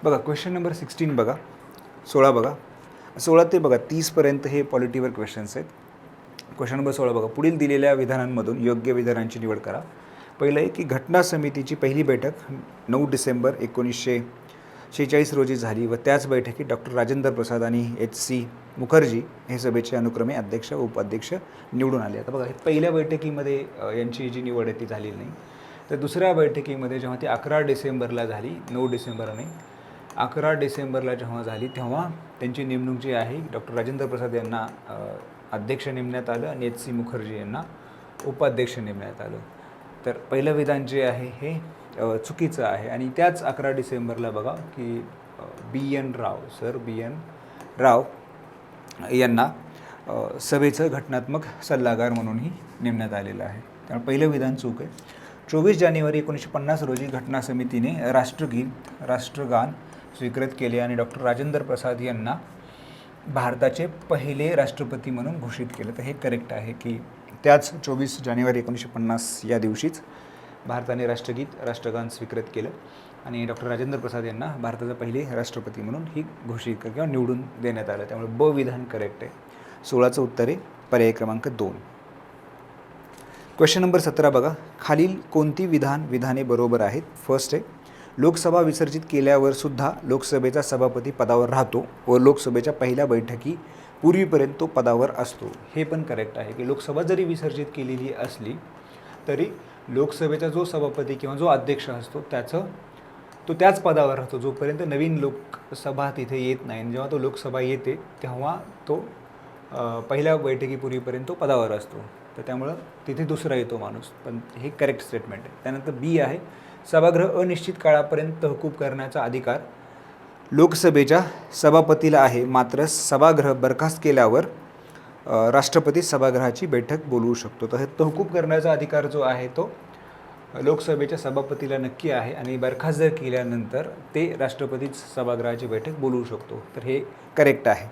बघा question number 16 बघा, 16 बघा, 16 ते बघा 30पर्यंत हे पॉलिटीवर क्वेश्चन्स आहेत. क्वेश्चन नंबर 16 बघा, पुढील दिलेल्या विधानांमधून योग्य विधानांची निवड करा. पहिलं आहे की घटना समितीची पहिली बैठक 9 डिसेंबर 1946 रोजी झाली व त्याच बैठकीत डॉक्टर राजेंद्र प्रसाद आणि एच.सी. मुखर्जी हे सभेचे अनुक्रमे अध्यक्ष व उपाध्यक्ष निवडून आले. आता बघा पहिल्या बैठकीमध्ये यांची जी निवड आहे ती झालेली नाही. तर दुसऱ्या बैठकीमध्ये जेव्हा ती 11 डिसेंबरला झाली, 9 डिसेंबर नाही 11 डिसेंबरला जेव्हा झाली तेव्हा त्यांची नेमणूक जी आहे डॉक्टर राजेंद्र प्रसाद यांना अध्यक्ष नेमण्यात आलं आणि एच.सी. मुखर्जी यांना उपाध्यक्ष नेमण्यात आलं. तर पहिलं विधान जे आहे हे चुकीचं आहे. आणि त्याच 11 डिसेंबरला बघा की बी.एन. राव यांना सभेचं घटनात्मक सल्लागार म्हणूनही नेमण्यात आलेलं आहे. त्यामुळे पहिलं विधान चूक आहे. 24 जानेवारी 1950 रोजी घटना समितीने राष्ट्रगान स्वीकृत केले आणि डॉक्टर राजेंद्र प्रसाद यांना भारताचे पहिले राष्ट्रपती म्हणून घोषित केलं. तर हे करेक्ट आहे की त्याच 24 जानेवारी 1950 या दिवशीच भारताने राष्ट्रगान स्वीकृत केलं आणि डॉक्टर राजेंद्र प्रसाद यांना भारताचे पहिले राष्ट्रपती म्हणून ही घोषित किंवा निवडून देण्यात आलं. त्यामुळे ब विधान करेक्ट आहे. 16चं उत्तर आहे पर्याय क्रमांक 2. क्वेश्चन नंबर 17 बघा, खालील कोणती विधाने बरोबर आहेत. फर्स्ट आहे लोकसभा विसर्जित केल्यावर सुद्धा लोकसभेचा सभापती पदावर राहतो व लोकसभेच्या पहिल्या बैठकी पूर्वीपर्यंत तो पदावर असतो. हे पण करेक्ट आहे की लोकसभा जरी विसर्जित केलेली असली तरी लोकसभेचा जो सभापती किंवा जो अध्यक्ष असतो तो त्याच पदावर राहतो जोपर्यंत नवीन लोकसभा तिथे येत नाही. जेव्हा तो लोकसभा येते तेव्हा तो पहिल्या बैठकीपूर्वीपर्यंत तो पदावर असतो. तर त्यामुळं तिथे दुसरा येतो माणूस. पण हे करेक्ट स्टेटमेंट आहे. त्यानंतर बी आहे सभागृह अनिश्चित काळापर्यंत तहकूब करण्याचा अधिकार लोकसभेच्या सभापतीला आहे, मात्र सभागृह बरखास्त केल्यावर राष्ट्रपती सभागृहाची बैठक बोलवू शकतो. तर हे तहकूब करण्याचा अधिकार जो आहे तो लोकसभेच्या सभापतीला नक्की आहे आणि बरखास्त जर केल्यानंतर ते राष्ट्रपतीच सभागृहाची बैठक बोलवू शकतो. तर हे करेक्ट आहे.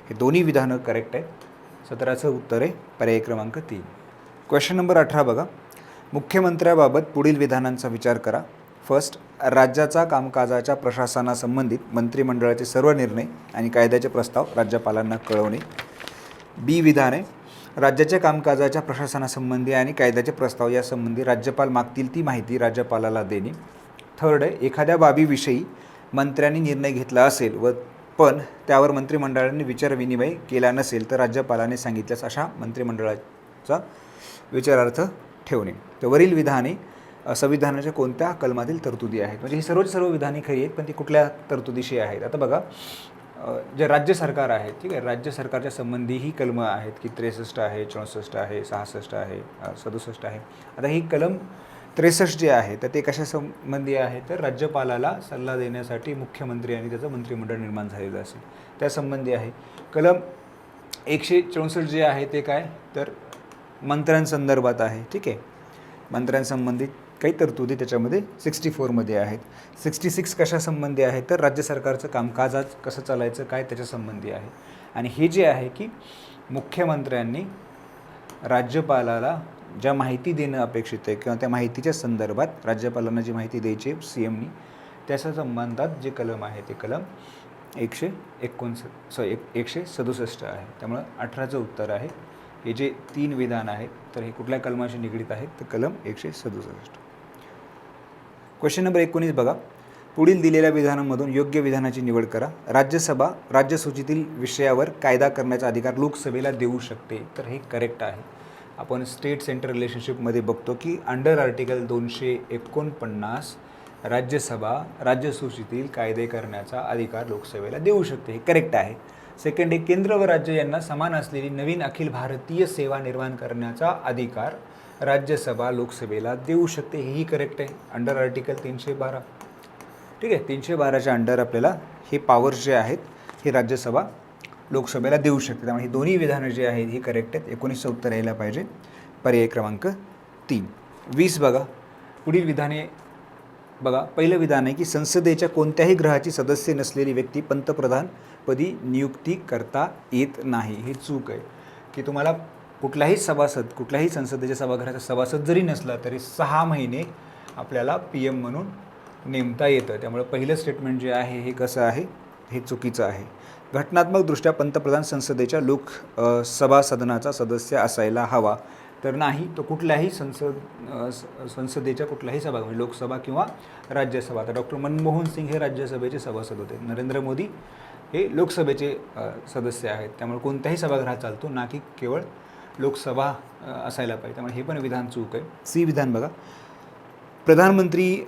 हे दोन्ही विधानं करेक्ट आहेत. 17चं उत्तर आहे पर्याय क्रमांक 3. क्वेश्चन नंबर 18 बघा, मुख्यमंत्र्याबाबत पुढील विधानांचा विचार करा. फर्स्ट, राज्याचा कामकाजाच्या प्रशासनासंबंधित मंत्रिमंडळाचे सर्व निर्णय आणि कायद्याचे प्रस्ताव राज्यपालांना कळवणे. बी विधान आहे राज्याच्या कामकाजाच्या प्रशासनासंबंधी आणि कायद्याचे प्रस्ताव यासंबंधी राज्यपाल मागतील ती माहिती राज्यपालाला देणे. थर्ड आहे एखाद्या बाबीविषयी मंत्र्यांनी निर्णय घेतला असेल पण त्यावर मंत्रिमंडळाने विचारविनिमय केला नसेल तर राज्यपालाने सांगितल्यास अशा मंत्रिमंडळाचा विचारार्थ ठेवणे. तर वरील विधाने संविधानाच्या कोणत्या कलमातील तरतुदी आहेत. म्हणजे ही सर्व विधाने खरी आहेत पण ती कुठल्या तरतुदीशी आहेत. आता बघा जे राज्य सरकार आहे, ठीक आहे, राज्य सरकारच्या संबंधी ही कलमं आहेत की 63 आहे, 64 आहे, 66 आहे, 67 आहे. आता ही कलम 63 जे आहे तर ते कशा संबंधी आहे तर राज्यपालाला सल्ला देण्यासाठी मुख्यमंत्री आणि त्याचं मंत्रिमंडळ निर्माण झालेलं असेल त्यासंबंधी आहे. कलम 164 जे आहे ते काय तर मंत्र्यांसंदर्भात आहे. ठीक आहे, मंत्र्यांसंबंधित काही तरतुदी त्याच्यामध्ये 64मध्ये आहेत. 66 कशासंबंधी आहे तर राज्य सरकारचं कामकाज कसं चालायचं काय त्याच्यासंबंधी आहे. आणि हे जे आहे की मुख्यमंत्र्यांनी राज्यपालाला ज्या माहिती देणं अपेक्षित आहे किंवा त्या माहितीच्या संदर्भात राज्यपालांना जी माहिती द्यायची आहे CMनी त्याच्या संबंधात जे कलम आहे ते कलम 167 आहे. त्यामुळं 18चं उत्तर आहे. हे जे 3 विधान आहेत तर हे कुठल्या कलमाशी निगडीत आहेत तर कलम 167. क्वेश्चन नंबर 19 बघा, पुढील दिलेल्या विधानांमधून योग्य विधानाची निवड करा. राज्यसभा राज्यसूचीतील विषयावर कायदा करण्याचा अधिकार लोकसभेला देऊ शकते. तर हे करेक्ट आहे. आपण स्टेट सेंटर रिलेशनशिपमध्ये बघतो की अंडर आर्टिकल 249 राज्यसभा राज्यसूचीतील कायदे करण्याचा अधिकार लोकसभेला देऊ शकते. हे करेक्ट आहे. सेकंड आहे केंद्र व राज्य यांना समान असलेली नवीन अखिल भारतीय सेवा निर्माण करण्याचा अधिकार राज्यसभा लोकसभेला देऊ शकते. हेही करेक्ट आहे. Under article 312. ठीक आहे, 312च्या अंडर आपल्याला हे पॉवर्स जे आहेत हे राज्यसभा लोकसभेला देऊ शकते. त्यामुळे ही दोन्ही विधानं जी आहेत ही करेक्ट आहेत. 19चं उत्तर यायला पाहिजे पर्याय क्रमांक 3. 20 बघा, पुढील विधाने बघा. पहिलं विधान आहे की संसदेच्या कोणत्याही गृहाची सदस्य नसलेली व्यक्ती पंतप्रधानपदी नियुक्ती करता येत नाही. हे चूक आहे की तुम्हाला कुठलाही संसदेच्या सभागृहाचा सभासद जरी नसला तरी 6 महिने आपल्याला PM म्हणून नेमता येतं. त्यामुळे पहिलं स्टेटमेंट जे आहे हे कसं आहे, हे चुकीचं आहे. घटनात्मकदृष्ट्या पंतप्रधान संसदेच्या सभा सदनाचा सदस्य असायला हवा, तर नाही. तो कुठल्याही संसदेच्या कुठल्याही सभा म्हणजे लोकसभा किंवा राज्यसभा. आता डॉक्टर मनमोहन सिंग हे राज्यसभेचे सभासद होते, नरेंद्र मोदी हे लोकसभेचे सदस्य आहेत. त्यामुळे कोणत्याही सभागृहात चालतो, ना की केवळ लोकसभा असायला पाहिजे. त्यामुळे हे पण विधान चूक आहे. सी विधान बघा, प्रधानमंत्री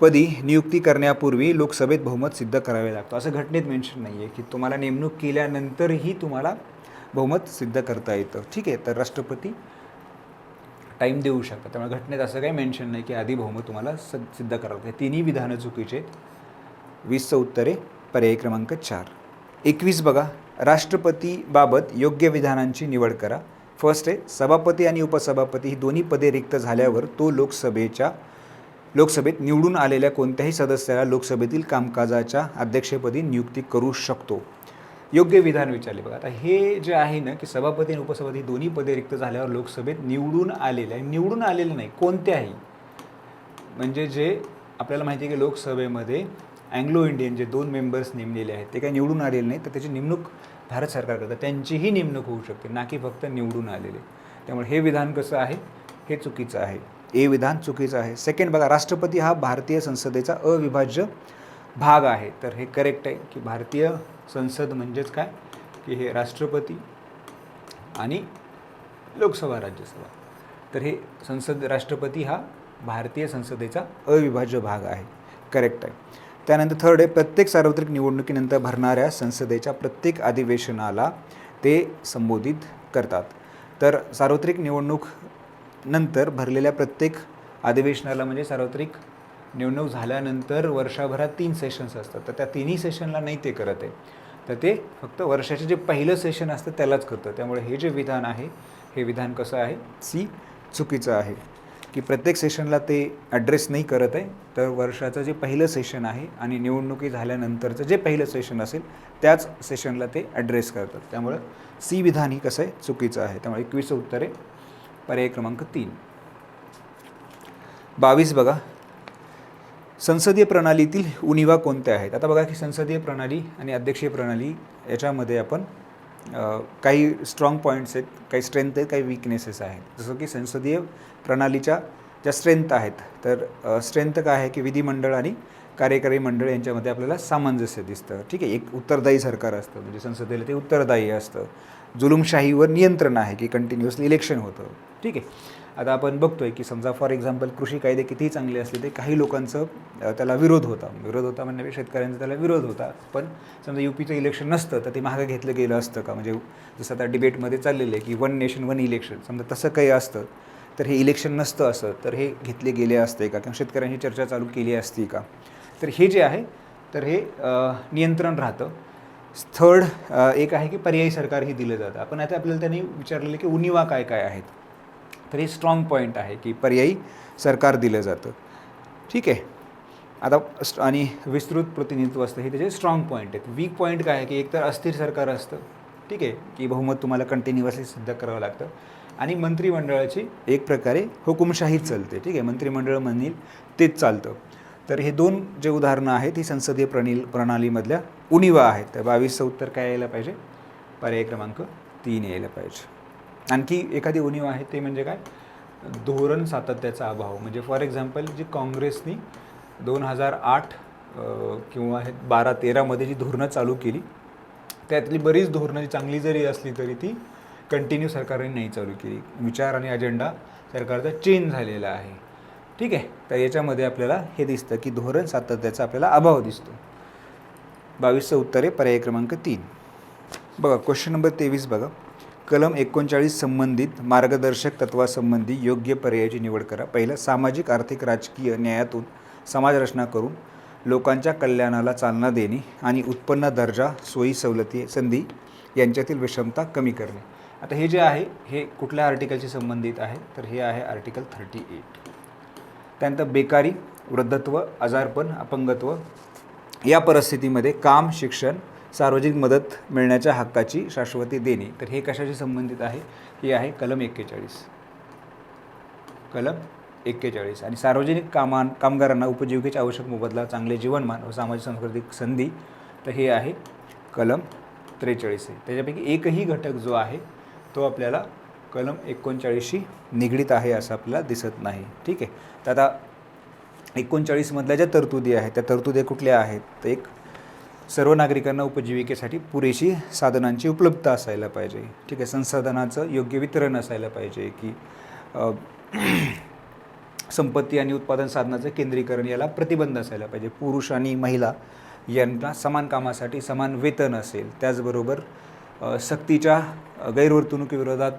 पदी नियुक्ती करण्यापूर्वी लोकसभेत बहुमत सिद्ध करावे लागतं. असं घटनेत मेन्शन नाही आहे की तुम्हाला नेमणूक केल्यानंतरही तुम्हाला बहुमत सिद्ध करता येतं. ठीक आहे, तर राष्ट्रपती टाईम देऊ शकतात. त्यामुळे घटनेत असं काही मेन्शन नाही की आधी बहुमत तुम्हाला सिद्ध करावं लागतं. तिन्ही विधानं चुकीचे आहेत. 20चं उत्तर आहे पर्याय क्रमांक 4. 21 बघा, राष्ट्रपतीबाबत योग्य विधानांची निवड करा. फर्स्ट आहे, सभापती आणि उपसभापती ही दोन्ही पदे रिक्त झाल्यावर तो लोकसभेत निवडून आलेल्या कोणत्याही सदस्याला लोकसभेतील कामकाजाच्या अध्यक्षपदी नियुक्ती करू शकतो. योग्य विधान विचारले बघा. आता हे जे आहे ना की सभापती आणि उपसभापती दोन्ही पदे रिक्त झाल्यावर लोकसभेत निवडून आलेलं नाही कोणत्याही, म्हणजे जे आपल्याला माहिती आहे की लोकसभेमध्ये अँग्लो इंडियन जे 2 मेंबर्स नेमलेले आहेत ते काही निवडून आलेले नाही, तर त्याची नेमणूक भारत सरकार करतं. त्यांचीही नेमणूक होऊ शकते, ना की फक्त निवडून आलेले. त्यामुळे हे विधान कसं आहे, हे चुकीचं आहे. ए विधान चुकीचं आहे. सेकंड बघा, राष्ट्रपती हा भारतीय संसदेचा अविभाज्य भाग आहे. तर हे करेक्ट आहे की भारतीय संसद म्हणजेच काय की हे राष्ट्रपती आणि लोकसभा राज्यसभा. तर हे राष्ट्रपती हा भारतीय संसदेचा अविभाज्य भाग आहे. करेक्ट आहे. त्यानंतर थर्ड आहे, प्रत्येक सार्वत्रिक निवडणुकीनंतर भरणाऱ्या संसदेच्या प्रत्येक अधिवेशनाला ते संबोधित करतात. तर सार्वत्रिक निवडणूक नंतर भरलेल्या प्रत्येक अधिवेशनाला, म्हणजे सार्वत्रिक निवडणूक झाल्यानंतर वर्षभरात 3 सेशन्स असतात, तर त्या तिन्ही सेशनला नाही ते करत आहे, तर ते फक्त वर्षाचे जे पहिलं सेशन असतं त्यालाच करतं. त्यामुळे हे जे विधान आहे हे विधान कसं आहे, सी चुकीचं आहे की प्रत्येक सेशनला ते ॲड्रेस नाही करत आहे, तर वर्षाचं जे पहिलं सेशन आहे आणि निवडणुकी झाल्यानंतरचं जे पहिलं सेशन असेल त्याच सेशनला ते ॲड्रेस करतात. त्यामुळं सी विधान ही कसं आहे, चुकीचं आहे. त्यामुळे 21चं उत्तर आहे पर्याय क्रमांक 3. 22 बघा, संसदीय प्रणालीतील उणिवा कोणत्या आहेत. आता बघा की संसदीय प्रणाली आणि अध्यक्षीय प्रणाली याच्यामध्ये आपण काही स्ट्रॉंग पॉईंट्स आहेत, काही स्ट्रेंथ आहेत, काही विकनेसेस आहेत. जसं की संसदीय प्रणालीच्या ज्या स्ट्रेंथ आहेत, तर स्ट्रेंथ काय आहे की विधिमंडळ आणि कार्यकारी मंडळ यांच्यामध्ये आपल्याला सामंजस्य दिसतं. ठीक आहे, एक उत्तरदायी सरकार असतं, म्हणजे संसदेला ते उत्तरदायी असतं. जुलूमशाहीवर नियंत्रण आहे की कंटिन्युअसली इलेक्शन होतं. ठीक आहे, आता आपण बघतोय की समजा फॉर एक्झाम्पल कृषी कायदे कितीही चांगले असले ते काही लोकांचं त्याला विरोध होता म्हणण्यापेक्षा शेतकऱ्यांचा त्याला विरोध होता. पण समजा UPचं इलेक्शन नसतं तर ते मागं घेतलं गेलं असतं का, म्हणजे जसं आता डिबेटमध्ये चाललेलं आहे की 1 नेशन 1 इलेक्शन, समजा तसं काही असतं तर हे इलेक्शन नसतं असं तर हे घेतले गेले असते का, किंवा शेतकऱ्यांची चर्चा चालू केली असती का. तर हे जे आहे तर हे नियंत्रण राहतं. थर्ड एक आहे की पर्यायी सरकार ही दिलं जातं. आपण आता आपल्याला त्यांनी विचारलेलं की उणिवा काय काय आहेत, तर हे स्ट्रॉंग पॉईंट आहे की पर्यायी सरकार दिलं जातं. ठीक आहे, आता आणि विस्तृत प्रतिनिधित्व असतं, हे त्याचे स्ट्रॉंग पॉईंट आहेत. वीक पॉईंट काय आहे की एकतर अस्थिर सरकार असतं, ठीक आहे, की बहुमत तुम्हाला कंटिन्युअसली सिद्ध करावं लागतं, आणि मंत्रिमंडळाची एक प्रकारे हुकुमशाहीच चालते. ठीक आहे, मंत्रिमंडळ म्हणील तेच चालतं. तर हे 2 जे उदाहरणं आहेत ही संसदीय प्रणालीमधल्या उणिवा आहेत. तर 22चं उत्तर काय यायला पाहिजे, पर्याय क्रमांक 3 यायला पाहिजे. आणखी एखादी उणीव आहे ते म्हणजे काय, धोरण सातत्याचा अभाव. म्हणजे फॉर एक्झाम्पल जी काँग्रेसनी 2008 किंवा 12-13मध्ये जी धोरणं चालू केली त्यातली बरीच धोरणं चांगली जरी असली तरी ती कंटिन्यू सरकारने नाही चालू केली. विचार आणि अजेंडा सरकारचा चेंज झालेला आहे. ठीक आहे, तर याच्यामध्ये आपल्याला हे दिसतं की धोरण सातत्याचा आपल्याला अभाव दिसतो. 22चं उत्तर आहे पर्याय क्रमांक 3. बघा क्वेश्चन नंबर 23 बघा, कलम 39 संबंधित मार्गदर्शक तत्वासंबंधी योग्य पर्यायाची निवड करा. पहिलं, सामाजिक आर्थिक राजकीय न्यायातून समाजरचना करून लोकांच्या कल्याणाला चालना देणे आणि उत्पन्न दर्जा सोयी सवलती संधी यांच्यातील विषमता कमी करणे. आता हे जे आहे हे कुठल्या आर्टिकलशी संबंधित आहे, तर हे आहे आर्टिकल 38. त्यानंतर बेकारी, वृद्धत्व, आजारपण, अपंगत्व या परिस्थितीमध्ये काम, शिक्षण, सार्वजनिक मदत मिळण्याच्या हक्काची शाश्वती देणे. तर हे कशाशी संबंधित आहे, हे आहे कलम 41. कलम 41 आणि सार्वजनिक कामगारांना उपजीविकेची आवश्यक मोबदला, चांगले जीवनमान व सामाजिक सांस्कृतिक संधी, तर हे आहे कलम 43 आहे. त्याच्यापैकी एकही घटक जो आहे तो आपल्याला कलम 39शी निगडीत आहे असं आपल्याला दिसत नाही. ठीक आहे. तर आता 39मधल्या ज्या तरतुदी आहेत त्या तरतुदी कुठल्या आहेत, तर एक, सर्व नागरिकांना उपजीविकेसाठी पुरेशी साधनांची उपलब्धता असायला पाहिजे. ठीक आहे. संसाधनाचं योग्य वितरण असायला पाहिजे, की संपत्ती आणि उत्पादन साधनाचं केंद्रीकरण याला प्रतिबंध असायला पाहिजे. पुरुष आणि महिला यांना समान कामासाठी समान वेतन असेल. त्याचबरोबर सक्तीच्या गैरवर्तणुकीविरोधात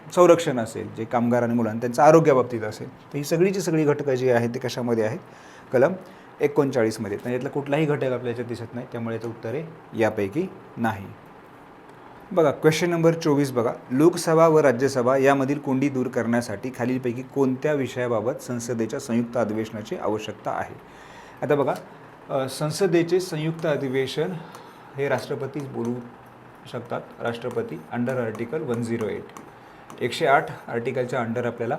संरक्षण असेल, जे कामगार आणि मुलांना त्यांच्या आरोग्याबाबतीत असेल. तर ही सगळीची सगळी घटकं जी आहेत ते कशामध्ये आहेत, कलम 39मध्ये. तर यातला कुठलाही घटक आपल्या याच्यात दिसत नाही, त्यामुळे याचं उत्तर आहे यापैकी नाही. बघा क्वेश्चन नंबर 24 बघा, लोकसभा व राज्यसभा यामधील कोंडी दूर करण्यासाठी खालीलपैकी कोणत्या विषयाबाबत संसदेच्या संयुक्त अधिवेशनाची आवश्यकता आहे. आता बघा, संसदेचे संयुक्त अधिवेशन हे राष्ट्रपतीच बोलू शकतात. राष्ट्रपती अंडर आर्टिकल 108, 108 आर्टिकलच्या अंडर आपल्याला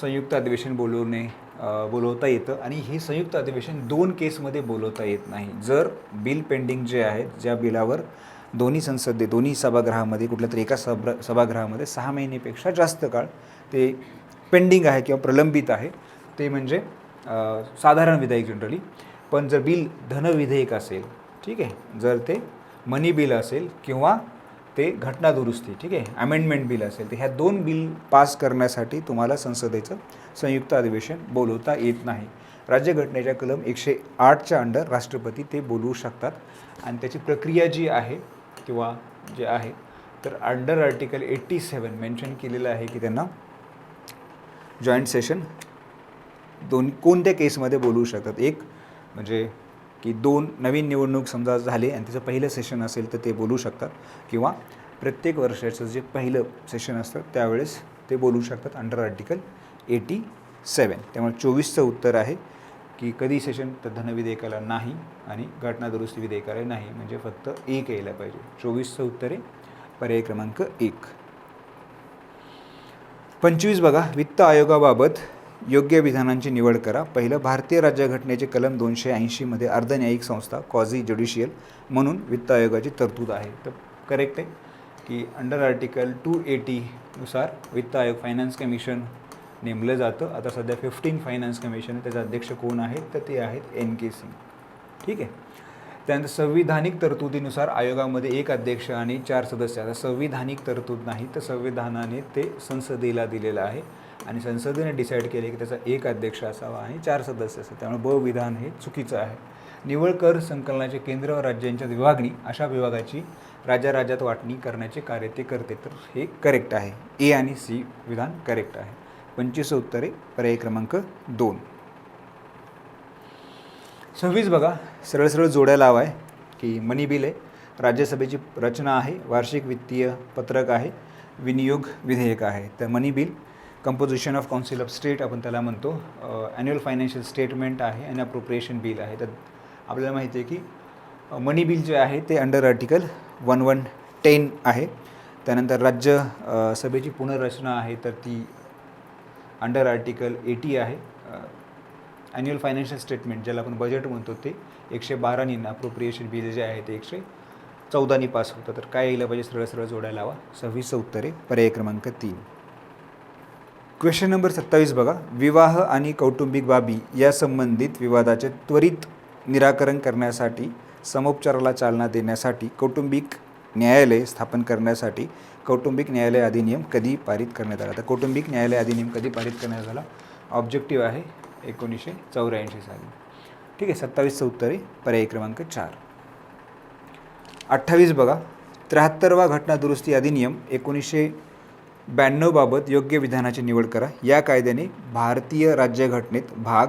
संयुक्त अधिवेशन बोलवता येतं. आणि हे संयुक्त अधिवेशन 2 केसमध्ये बोलवता येत नाही. जर बिल पेंडिंग जे आहेत, ज्या बिलावर दोन्ही सभागृहामध्ये कुठल्या तरी एका सभागृहामध्ये 6 महिनेपेक्षा जास्त काळ ते पेंडिंग आहे किंवा प्रलंबित आहे, ते म्हणजे साधारण विधेयक जनरली. पण जर बिल धनविधेयक असेल, ठीक आहे, जर ते मनी बिल असेल किंवा ते घटना दुरुस्ती, ठीक आहे, अमेंडमेंट बिल असेल, तर ह्या 2 बिल पास करण्यासाठी तुम्हाला संसदेचं संयुक्त अधिवेशन बोलवता येत नाही. राज्यघटनेच्या कलम 108च्या अंडर राष्ट्रपती ते बोलवू शकतात. आणि त्याची प्रक्रिया जी आहे किंवा जे आहे, तर अंडर आर्टिकल 87 मेन्शन केलेलं आहे की त्यांना जॉईंट सेशन कोणत्या केसमध्ये बोलवू शकतात. एक म्हणजे की 2 नवीन निवडणूक समजा झाले आणि त्याचं पहिलं सेशन असेल तर ते बोलू शकतात, किंवा प्रत्येक वर्षाचं जे पहिलं सेशन असतं त्यावेळेस ते बोलू शकतात अंडर आर्टिकल 87. त्यामुळे 24चं उत्तर आहे की कधी सेशन, तर धनविधेयकाला नाही आणि घटना दुरुस्ती विधेयकाला नाही, म्हणजे फक्त 1 यायला पाहिजे. 24चं उत्तर आहे पर्याय क्रमांक 1. 25 बघा, वित्त आयोगाबाबत योग्य विधानांची निवड करा. पहिलं, भारतीय राज्यघटनेचे कलम 280मध्ये अर्धन्यायिक संस्था क्वाझी ज्युडिशियल म्हणून वित्त आयोगाची तरतूद आहे. तर करेक्ट आहे की अंडर आर्टिकल 280 नुसार वित्त आयोग फायनान्स कमिशन नेमलं जातं. आता सध्या 15 फायनान्स कमिशन आहे, त्याचे अध्यक्ष कोण आहेत, तर ते आहेत NK सिंग. ठीक आहे. त्यानंतर संविधानिक तरतुदीनुसार आयोगामध्ये 1 अध्यक्ष आणि 4 सदस्य. आता संविधानिक तरतूद नाही, तर संविधानाने ते संसदेला दिलेलं आहे आणि संसदेने डिसाईड केले की त्याचा 1 अध्यक्ष असावा आणि 4 सदस्य असावे. त्यामुळे ब विधान हे चुकीचं आहे. निव्वळ कर संकलनाचे केंद्र व राज्यांच्या विभागणी, अशा विभागाची राज्यात वाटणी करण्याचे कार्य ते करते. तर हे करेक्ट आहे. A आणि C विधान करेक्ट आहे. 25 उत्तरे पर्याय क्रमांक 2. 26 बघा, सरळ जोड्या लावाय की मनी बिल आहे, राज्यसभेची रचना आहे, वार्षिक वित्तीय पत्रक आहे, विनियोग विधेयक आहे. तर money bill composition of council of state आपण त्याला म्हणतो, ॲन्युअल फायनान्शियल स्टेटमेंट आहे आणि अप्रोप्रिएशन बिल आहे. तर आपल्याला माहिती आहे की मनी बिल जे आहे ते अंडर आर्टिकल 1110 आहे. त्यानंतर राज्यसभेची पुनर्रचना आहे, तर ती अंडर आर्टिकल 80 आहे. ॲन्युअल फायनान्शियल स्टेटमेंट ज्याला आपण बजेट म्हणतो ते 112नी, अप्रोप्रिएशन बिल जे आहे ते 114नी पास होतं. तर काय यायला पाहिजे, सरळ जोडायला लावा. 26 उत्तरे पर्याय क्रमांक 3. क्वेश्चन नंबर 27 बघा, विवाह आणि कौटुंबिक बाबी या संबंधित विवादाचे त्वरित निराकरण करण्यासाठी, समोपचाराला चालना देण्यासाठी कौटुंबिक न्यायालय स्थापन करण्यासाठी कौटुंबिक न्यायालय अधिनियम कधी पारित करण्यात आला. तर कौटुंबिक न्यायालय अधिनियम कधी पारित करण्यात आला, ऑब्जेक्टिव्ह आहे 1984 साली. ठीक आहे. 27चं उत्तर आहे पर्याय क्रमांक 4. 28 बघा, 73वा घटना दुरुस्ती अधिनियम 1992 बाबत योग्य विधानाची निवड करा. या कायद्याने भारतीय राज्यघटनेत भाग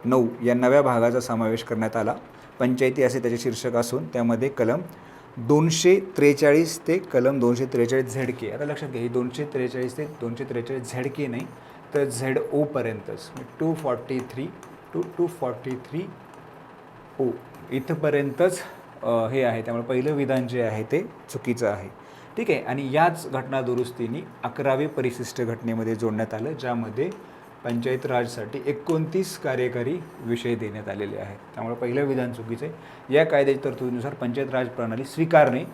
9 या नव्या भागाचा समावेश करण्यात आला. पंचायती असे त्याचे शीर्षक असून त्यामध्ये कलम 243 ते कलम 243 ZK. आता लक्षात घ्या, ही 243 ते 243 ZK नाही, तर ZO पर्यंतच, 243 to 243O इथंपर्यंतच हे आहे. त्यामुळे पहिलं विधान जे आहे ते चुकीचं आहे. ठीक आहे. आणि याच घटना दुरुस्तीने 11वे परिशिष्ट घटनेमध्ये जोडण्यात आलं, ज्यामध्ये पंचायत राजसाठी 29 कार्यकारी विषय देण्यात आलेले आहेत. त्यामुळे पहिलं विधान चुकीचं आहे. या कायद्याच्या तरतुदीनुसार पंचायत राज प्रणाली स्वीकारणे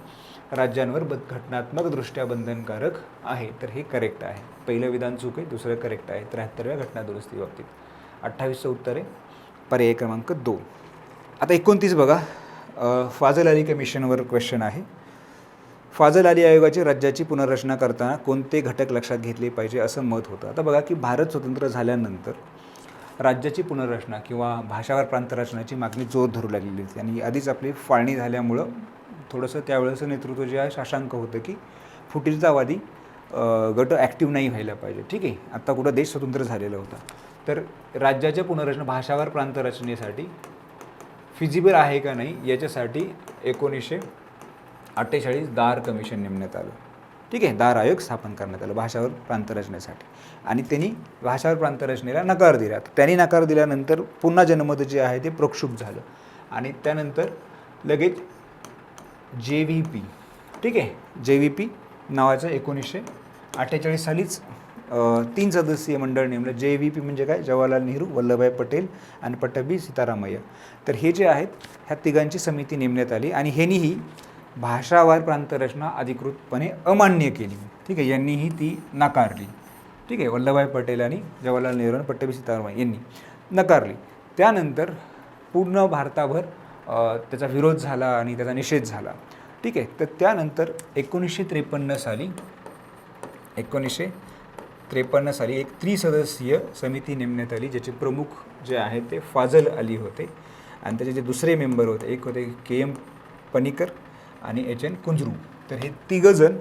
राज्यांवर घटनात्मकदृष्ट्या बंधनकारक आहे. तर हे करेक्ट आहे. पहिलं विधान चूक आहे, दुसरं करेक्ट आहे 73व्या घटनादुरुस्ती बाबतीत. 28चं उत्तर आहे पर्याय क्रमांक 2. आता 29 बघा, फाजल अली कमिशनवर क्वेश्चन आहे. फाजल अली आयोगाची राज्याची पुनर्रचना करताना कोणते घटक लक्षात घेतले पाहिजे असं मत होतं. आता बघा की भारत स्वतंत्र झाल्यानंतर राज्याची पुनर्रचना किंवा भाषावार प्रांतरचनाची मागणी जोर धरू लागलेली होती आणि आधीच आपली फाळणी झाल्यामुळं थोडंसं त्यावेळेचं नेतृत्व जे आहे साशंक होतं की फुटीरतावादी गट ॲक्टिव्ह नाही व्हायला पाहिजे. ठीक आहे, आत्ता कुठं देश स्वतंत्र झालेला होता. तर राज्याच्या पुनर्रचना भाषावार प्रांतरचनेसाठी फिजिबल आहे का नाही याच्यासाठी 1948 दार कमिशन नेमण्यात आलं. ठीक आहे, दार आयोग स्थापन करण्यात आलं भाषावर प्रांतरचनेसाठी आणि त्यांनी भाषावर प्रांतरचनेला नकार दिला. त्यांनी नकार दिल्यानंतर पुन्हा जनमत जे आहे ते प्रक्षुब्ध झालं आणि त्यानंतर लगेच JVP, ठीक आहे, JVP नावाचं 1948 सालीच 3 सदस्यीय मंडळ नेमलं. JVP म्हणजे काय, जवाहरलाल नेहरू, वल्लभभाई पटेल आणि पट्टभी सीतारामय्या. तर हे जे आहेत ह्या तिघांची समिती नेमण्यात आली आणि ह्यांनीही भाषावार प्रांतरचना अधिकृतपणे अमान्य केली. ठीक आहे, यांनीही ती नाकारली. ठीक आहे, वल्लभभाई पटेल आणि जवाहरलाल नेहरू आणि पट्टभी सीतारामय्या यांनी नकारली. त्यानंतर पूर्ण भारताभर त्याचा विरोध झाला आणि त्याचा निषेध झाला. ठीक आहे, तर त्यानंतर 1953 साली एक त्रिसदस्यीय समिती नेमण्यात आली, ज्याचे प्रमुख जे आहेत ते फाजल अली होते आणि त्याचे जे दुसरे मेंबर होते, एक होते KM पनिकर आणि HN कुंजरू. तर हे तिघंजण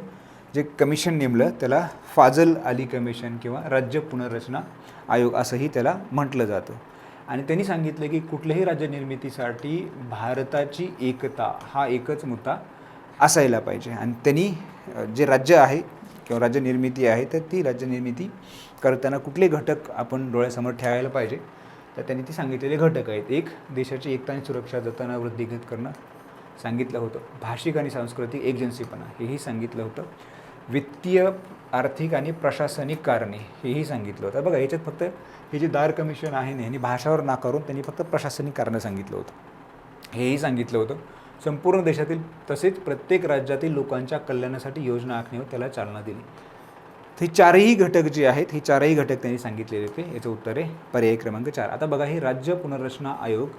जे कमिशन नेमलं त्याला फाजल अली कमिशन किंवा राज्य पुनर्रचना आयोग असंही त्याला म्हटलं जातं. आणि त्यांनी सांगितलं की कुठल्याही राज्य निर्मितीसाठी भारताची एकता हा एकच मुद्दा असायला पाहिजे आणि त्यांनी जे राज्य आहे किंवा राज्य निर्मिती आहे तर ती राज्य निर्मिती करताना कुठले घटक आपण डोळ्यासमोर ठेवायला पाहिजे. तर त्यांनी ती सांगितलेले घटक आहेत. एक, देशाची एकता आणि सुरक्षा जतन वृद्धिंगत करणं सांगितलं होतं. भाषिक आणि सांस्कृतिक एकजनसीपणा हेही सांगितलं होतं. वित्तीय, आर्थिक आणि प्रशासनिक कारणे हेही सांगितलं होतं. बघा याच्यात फक्त हे जे दार कमिशन आहे ना यांनी भाषावर नाकारून त्यांनी फक्त प्रशासनिक कारणं सांगितलं होतं, हेही सांगितलं होतं. संपूर्ण देशातील तसेच प्रत्येक राज्यातील लोकांच्या कल्याणासाठी योजना आखण्यावर त्याला चालना दिली. हे चारही घटक जे आहेत हे चारही घटक त्यांनी सांगितलेले होते. याचं उत्तर आहे पर्याय क्रमांक 4. आता बघा हे राज्य पुनर्रचना आयोग,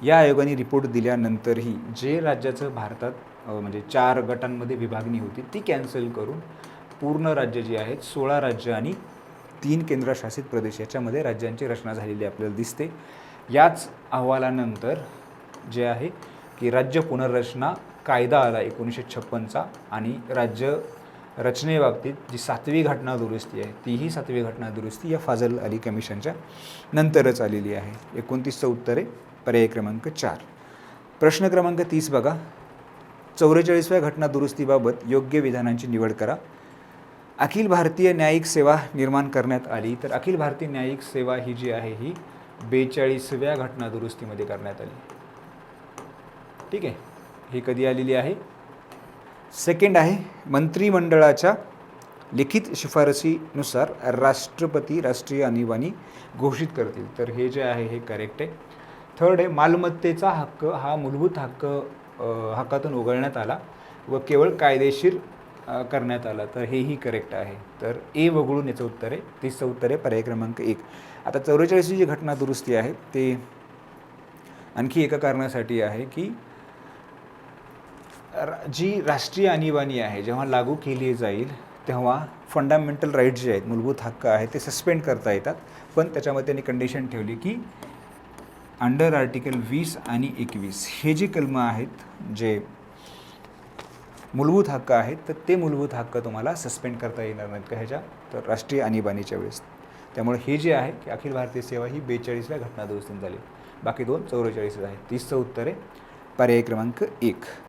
या आयोगाने रिपोर्ट दिल्यानंतरही जे राज्याचं भारतात म्हणजे 4 गटांमध्ये विभागणी होती ती कॅन्सल करून पूर्ण राज्य जी आहेत 16 राज्य आणि 3 केंद्रशासित प्रदेश याच्यामध्ये राज्यांची रचना झालेली आपल्याला दिसते. याच अहवालानंतर जे आहे की राज्य पुनर्रचना कायदा आला 1956चा आणि राज्य रचनेबाबतीत जी 7वी घटना दुरुस्ती आहे तीही 7वी घटना दुरुस्ती या फाजल अली कमिशनच्या नंतरच आलेली आहे. 29चं उत्तर आहे पर्याय क्रमांक 4. प्रश्न क्रमांक 30 बघा, 44व्या घटना दुरुस्तीबाबत योग्य विधानांची निवड करा. अखिल भारतीय न्यायिक सेवा निर्माण करण्यात आली. तर अखिल भारतीय न्यायिक सेवा ही जी आहे ही 42व्या घटना दुरुस्तीमध्ये करण्यात आली. ठीक आहे, ही कधी आलेली आहे? सेकंड आहे, मंत्रिमंडळाच्या लिखित शिफारसीनुसार राष्ट्रपती राष्ट्रीय आणीबाणी घोषित करतील. तर हे जे आहे हे करेक्ट आहे. थर्ड आहे, मालमत्तेचा हक्क हा मूलभूत हक्कातून वगळण्यात आला व केवळ कायदेशीर करण्यात आला. तर हेही करेक्ट आहे. तर ए वगळून याचं उत्तर आहे. 30चं उत्तर आहे पर्याय क्रमांक 1. आता 44वी जी घटना दुरुस्ती आहे ते आणखी एका कारणासाठी आहे की जी राष्ट्रीय आणीबाणी आहे जेव्हा लागू केली जाईल तेव्हा फंडामेंटल राईट जे आहेत, मूलभूत हक्क आहेत ते सस्पेंड करता येतात. पण त्याच्यामध्ये त्यांनी कंडिशन ठेवली की अंडर आर्टिकल 20 आणि 21 हे जे कलम आहेत जे मूलभूत हक्क आहेत तर ते मूलभूत हक्क तुम्हाला सस्पेंड करता येणार नाहीत का ह्याच्या तर राष्ट्रीय आणीबाणीच्या वेळेस. त्यामुळे हे जे आहे की अखिल भारतीय सेवा ही 42व्या घटना दुरुस्तीत झाली. बाकी दोन 44 आहेत. 30चं उत्तर आहे पर्याय क्रमांक 1.